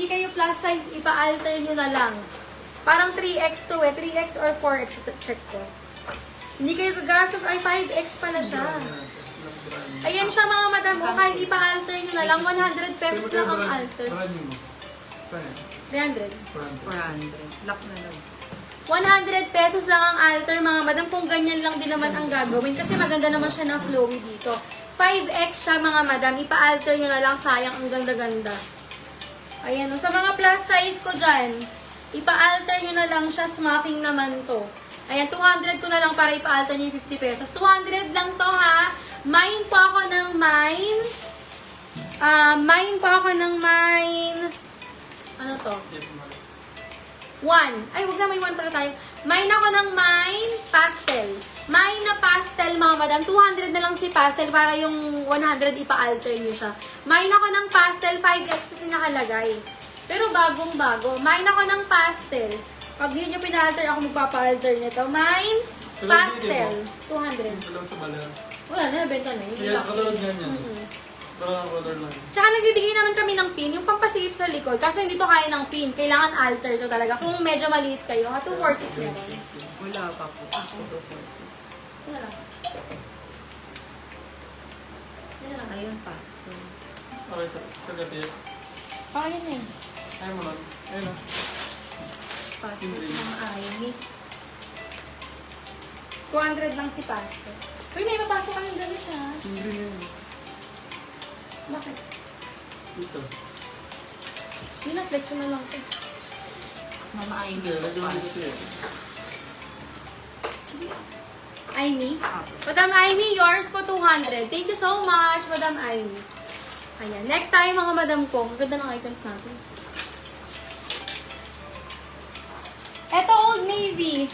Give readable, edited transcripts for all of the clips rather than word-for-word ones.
hindi kayo plus size, ipa-alter nyo na lang. Parang 3X to eh. 3X or 4X. Check ko. Hindi kayo gagastos. Ay, 5X pala siya. Ayan siya mga madam. O kahit ipa-alter nyo na lang. 100 pesos lang ang alter. 300. 400. Lock na lang. 100 pesos lang ang alter mga madam. Kung ganyan lang din naman ang gagawin. Kasi maganda naman siya na flowy dito. 5X siya mga madam. Ipa-alter nyo na lang. Sayang, ang ganda-ganda. Ayan. Sa mga plus size ko dyan, ipa-alter nyo na lang siya. Smocking naman to. Ayan, 200 ko na lang para ipa-alter nyo yung 50 pesos. 200 lang to ha. Mine po ako ng mine. Mine po ako ng mine. Ano to? 1. Ay, wag na, may 1 pala tayo. Mine ako ng mine pastel. Mine na pastel, mga madam. 200 na lang si pastel para yung 100 ipa-alter nyo siya. Mine ako ng pastel, 5X kasi nakalagay. Pero bagong-bago. Mine ako ng pastel. Pag hindi nyo pina-alter, ako magpapa-alter nito. Mine pastel, 200. Wala na, nabenta na. Kaya katulad yan yan. Parang color lang. Tsaka nagbibigay naman kami ng pin, yung pampasikip sa likod. Kaso hindi to kaya ng pin. Kailangan alter to talaga. Kung medyo maliit kayo, 246 meron. Wala pa po. Ako 246. Yan na lang. Yan na lang. Ayun, pastel. Okay, kagati. Yan na yun. Ayaw mo lang. Ayun o. Pastel Hindi. ng Amy. 200 lang si Pastor. Uy, may mapasok kayong damit ha. Hindi yun. Bakit? Dito. Yun na, flex ko na lang ito. Mama Amy Hindi, po, lagyan mo pastel. dito. Aimee. Apo. Madam Aimee, yours po 200. Thank you so much, Madam Aimee. Ayan. Next tayo mga madam ko. Ang ganda ng items natin. Ito, Old Navy.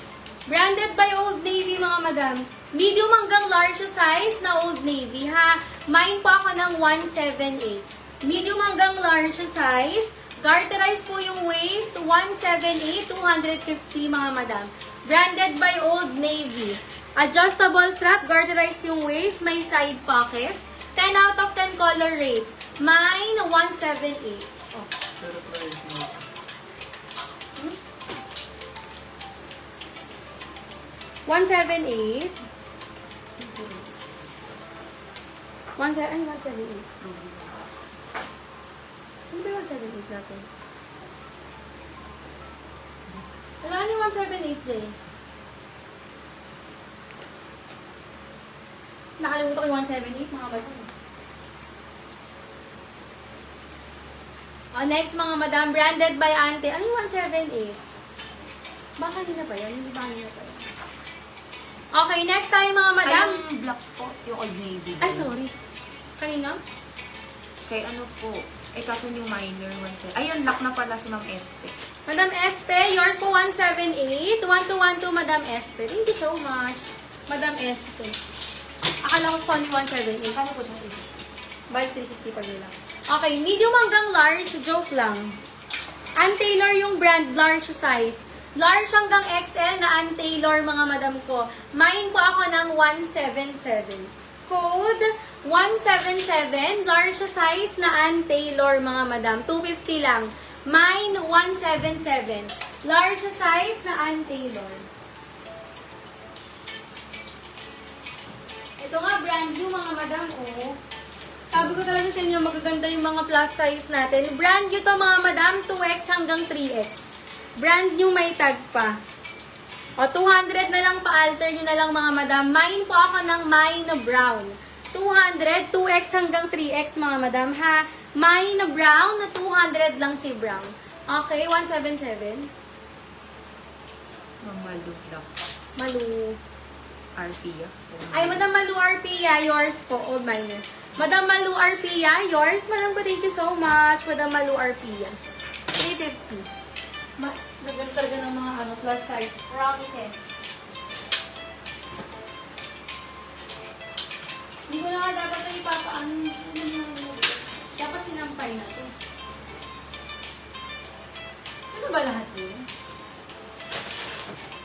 Branded by Old Navy, mga madam. Medium hanggang large size na Old Navy, ha? Mine po ako ng 178. Medium hanggang large size. Garterize po yung waist. 178, 250, mga madam. Branded by Old Navy. Adjustable strap. Garterize yung waist. May side pockets. 10 out of 10 color rate. Mine, 178. Oh. Pero price mo. 178. 178. Ano ba yung 178 natin? Wala na yung 178 dyan. Nakalimutan ko yung 178, mga bato. Next, mga madam, branded by Ante. Ano yung 178? Baka hindi na pa yan. Hindi ba hindi na pa yan? Okay, next tayo, mga madam. Ay, yung black po, yung Old Navy. Ay, sorry. Kanina? Kay ano po, kaso yung minor 170. Ayun, lock na pala si Ma'am Espe. Madam Espe, yours po 178. 1212, Madam Espe. Thank you so much, Madam Espe. Akala ko funny 178. Kaya po dito. Bali 350 pag nila. Okay, medium hanggang large. Joke lang. Untailor yung brand, large size. Large hanggang XL na untailor, mga madam ko. Mine po ako ng 177. Code 177. Large size na untailor, mga madam. 250 lang. Mine 177. Large size na untailor. Ito nga, brand new, mga madam, oh. Sabi ko talaga sa inyo, magaganda yung mga plus size natin. Brand new to, mga madam, 2X hanggang 3X. Brand new, may tag pa. O, 200 na lang, pa-alter nyo na lang, mga madam. Mine po ako ng mine na brown. 200, 2X hanggang 3X, mga madam, ha? Mine na brown, na 200 lang si brown. Okay, 177. Ma'am Malu Black. Malu. Arpia. Ay, Madam Malu Arpia, yours po, old miner. Madam Malu Arpia, yours. Madam ko, thank you so much. Madam Malu Arpia. 350. Nagano talaga ng mga plus size. Promises. Hindi ko na nga dapat na ipapaano. Dapat sinampay na to. Ano ba lahat yun?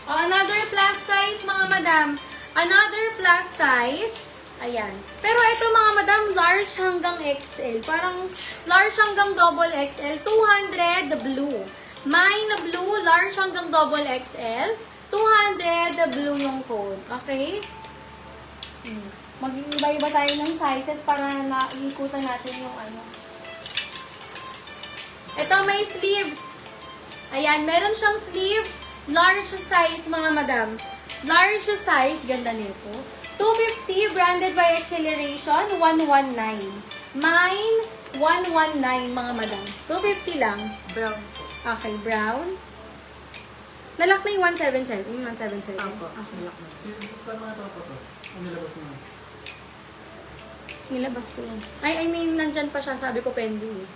Another plus size, mga madam. Another plus size. Ayan. Pero ito mga madam, large hanggang XL. Parang large hanggang double XL. 200 blue. Mine na blue, large hanggang double XL. 200 blue yung code. Okay? Mag-iiba-iba tayo ng sizes para naiikutan natin yung ano. Ito may sleeves. Ayan, meron siyang sleeves. Large size mga madam. Large size, ganda nito. 250, branded by Acceleration, 119. Mine, 119 mga madam. 250 lang. Brown po. Okay, brown. Nalak na yung 177. Yung 177. Opo. Okay. Nalak na. Paano nga ito? Nilabas mo na. Nilabas ko yan. I mean, nandyan pa siya. Sabi ko pending eh.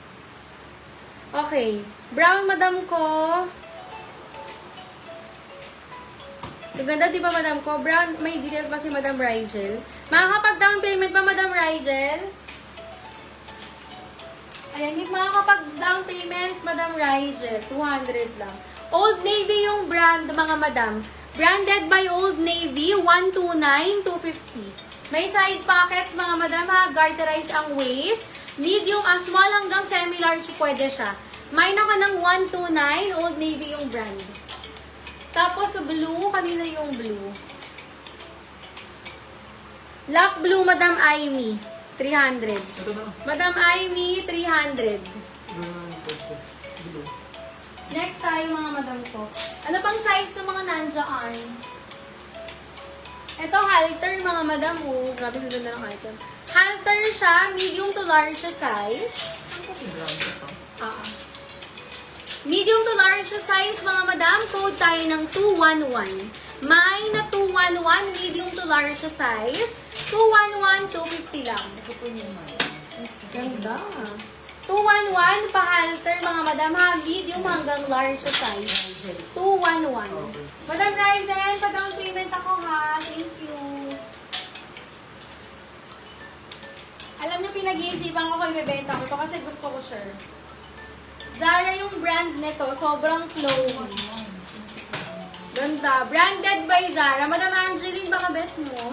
Okay. Brown, madam ko. Ang ganda, di ba, madam ko? Brown, may details pa si Madam Rigel. Makakapag-down payment pa, Madam Rigel? Ayan, if makakapag-down payment, Madam Rigel, 200 lang. Old Navy yung brand, mga madam. Branded by Old Navy, 129, 250. May side pockets, mga madam, ha? Garterize ang waist. Medium, small hanggang semi-large, pwede siya. May ako ng 129, Old Navy yung brand. Tapos, blue, kanina yung blue. Lock blue, Madam Aimee, 300. Ito na. Madam Aimee, 300. Blue. Next tayo, mga madam ko. Ano pang size ng mga nandiyan? Ito, halter, mga madam. Oh, grabe ganda ng item. Halter siya, medium to large siya size. Ano kasi brown ito? Medium to large siya size, mga madam. Code tayo ng 211. May na 211, medium to large siya size. 211, 250 lang. Ito po yung mine. Ganda. 211, pa-halter, mga madam, ha? Medium hanggang large siya size. 211. Madam Ryzen, pa-down payment ako, ha? Thank you. Alam niyo, pinag-iisipan ko kung ibebenta ko ito kasi gusto ko sure. Zara yung brand nito, sobrang flowy. Ganda. Branded by Zara. Madam Angeline, baka bet mo.